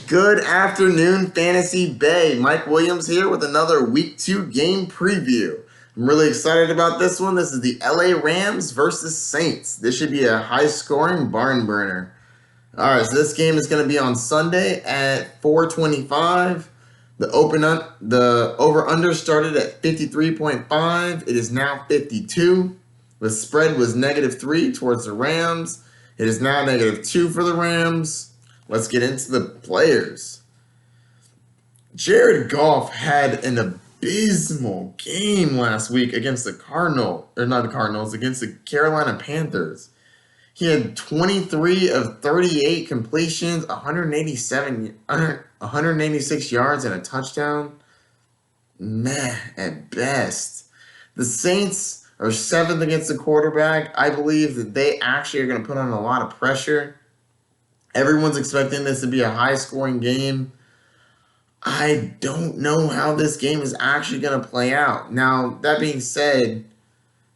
Good afternoon, Fantasy Bay. Mike Williams here with another Week 2 game preview. I'm really excited about this one. This is the LA Rams versus Saints. This should be a high-scoring barn burner. All right, so this game is going to be on Sunday at 4:25. The over/under started at 53.5. It is now 52. The spread was -3 towards the Rams. It is now -2 for the Rams. Let's get into the players. Jared Goff had an abysmal game last week against against the Carolina Panthers. He had 23 of 38 completions, 186 yards, and a touchdown. Meh at best. The Saints are 7th against the quarterback. I believe that they actually are going to put on a lot of pressure. Everyone's expecting this to be a high-scoring game. I don't know how this game is actually going to play out. Now, that being said,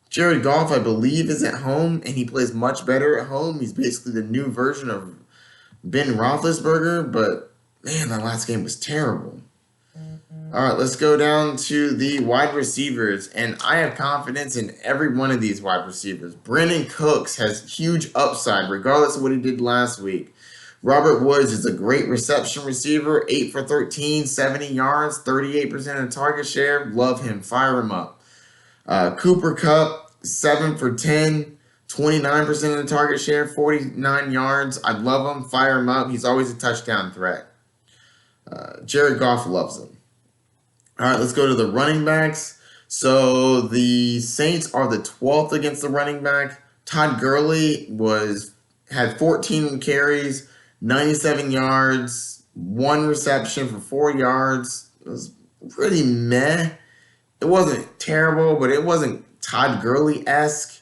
Jared Goff, I believe, is at home, and he plays much better at home. He's basically the new version of Ben Roethlisberger, but, man, that last game was terrible. All right, let's go down to the wide receivers, and I have confidence in every one of these wide receivers. Brandin Cooks has huge upside, regardless of what he did last week. Robert Woods is a great reception receiver, 8 for 13, 70 yards, 38% of target share. Love him. Fire him up. Cooper Kupp, 7 for 10, 29% of the target share, 49 yards. I love him. Fire him up. He's always a touchdown threat. Jared Goff loves him. All right, let's go to the running backs. So the Saints are the 12th against the running back. Todd Gurley had 14 carries, 97 yards, 1 reception for 4 yards. It was pretty meh. It wasn't terrible, but it wasn't Todd Gurley-esque.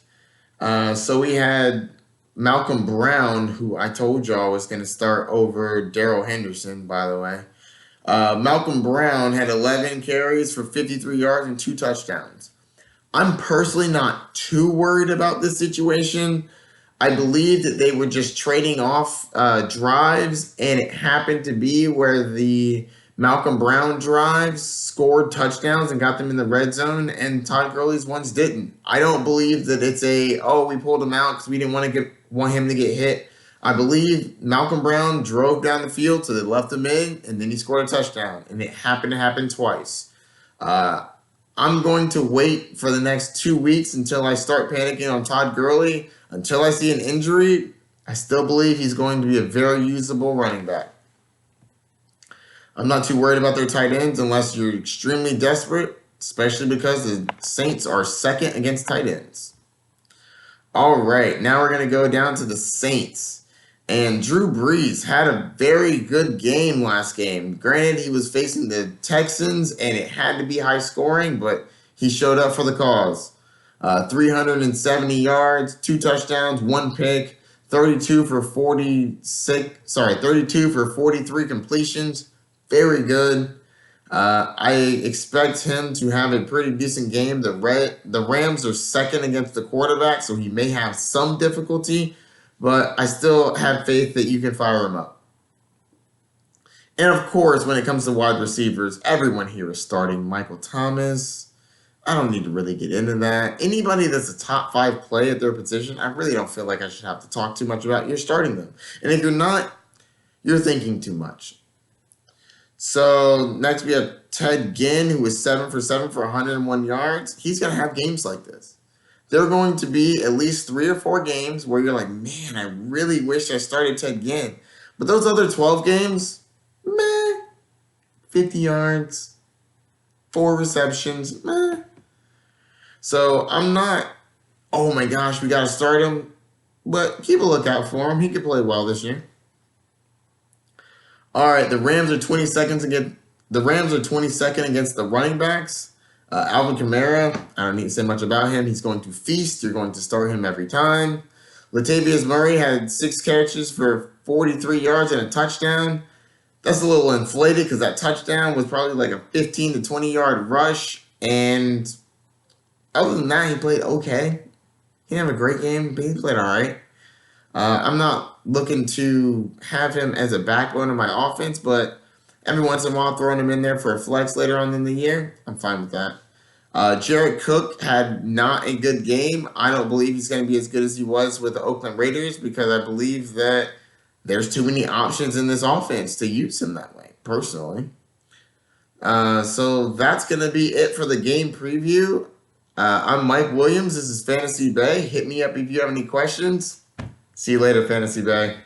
So we had Malcolm Brown, who I told y'all was going to start over Darrell Henderson, by the way. Malcolm Brown had 11 carries for 53 yards and 2 touchdowns. I'm personally not too worried about this situation. I believe that they were just trading off drives, and it happened to be where the Malcolm Brown drives scored touchdowns and got them in the red zone, and Todd Gurley's ones didn't. I don't believe that it's we pulled him out because we didn't want him to get hit. I believe Malcolm Brown drove down the field, so they left him in, and then he scored a touchdown, and it happened to happen twice. I'm going to wait for the next 2 weeks until I start panicking on Todd Gurley. Until I see an injury, I still believe he's going to be a very usable running back. I'm not too worried about their tight ends unless you're extremely desperate, especially because the Saints are 2nd against tight ends. All right, now we're going to go down to the Saints. And Drew Brees had a very good game last game. Granted, he was facing the Texans, and it had to be high scoring, but he showed up for the cause. 370 yards, 2 touchdowns, 1 pick, 32 for 43 completions. Very good. I expect him to have a pretty decent game. The Rams are 2nd against the quarterback, so he may have some difficulty, but I still have faith that you can fire him up. And of course, when it comes to wide receivers, everyone here is starting Michael Thomas. I don't need to really get into that. Anybody that's a top 5 play at their position, I really don't feel like I should have to talk too much about. You're starting them. And if you're not, you're thinking too much. So next we have Ted Ginn, who was 7 for 7 for 101 yards. He's going to have games like this. There are going to be at least 3 or 4 games where you're like, man, I really wish I started Ted Ginn. But those other 12 games, meh. 50 yards, 4 receptions, meh. So I'm not, oh my gosh, we got to start him. But keep a lookout for him. He could play well this year. All right, the Rams are 22nd against the running backs. Alvin Kamara, I don't need to say much about him. He's going to feast. You're going to start him every time. Latavius Murray had 6 catches for 43 yards and a touchdown. That's a little inflated because that touchdown was probably like a 15 to 20 yard rush. And other than that, he played okay. He didn't have a great game, but he played all right. I'm not looking to have him as a backbone of my offense, but every once in a while throwing him in there for a flex later on in the year, I'm fine with that. Jared Cook had not a good game. I don't believe he's going to be as good as he was with the Oakland Raiders because I believe that there's too many options in this offense to use him that way, personally. So that's going to be it for the game preview. I'm Mike Williams. This is Fantasy Bay. Hit me up if you have any questions. See you later, Fantasy Bay.